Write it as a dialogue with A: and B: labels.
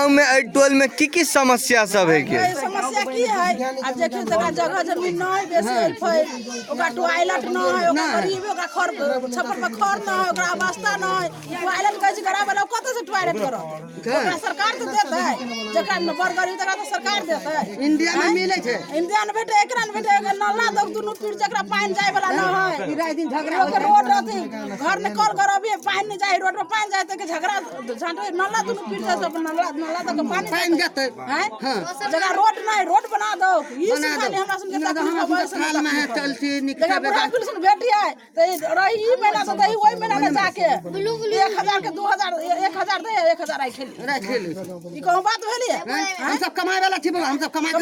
A: गाँव में 12 में की समस्या सब है के
B: समस्या की है अब देखिए जगह जमीन न है बेसी ओकरा टॉयलेट न है ओकरा गरीब ओकरा खर छप्पर में खर न है ओकरा वास्ता न है टॉयलेट कहै छै गरीब वाला कतौ से टॉयलेट करो ओकरा सरकार तो देत है जकरा बड़ गरीब तकरा तो सरकार देत है
C: इंडिया में मिले छै
B: इंडिया में भेटे एकरा में भेटे नाला दो दुनु पीर जकरा पानी जाय वाला न है
C: रात दिन झगड़ा
B: ओकर रोड अथी घर में कल गरबे पानी नहीं जाय रोड में पानी जाय त झगड़ा झांटे नाला दुनु पीर से सब नाला तक पानी
C: जाते
B: हैं जगह रोड नहीं रोड बना दो ई से खाली हमरा सुन के तकलीफ
C: साल में है चलती
B: देखा बुढ़ा पुलिस बेटी है तो रही ई महीना से दही ओई महीना में जाके 1000 के 2000 1000 दे 1000 आई खेली
C: रख ले
B: ई कहूं बात भेली है
C: हम सब कमाए वाला छी हम सब कमाए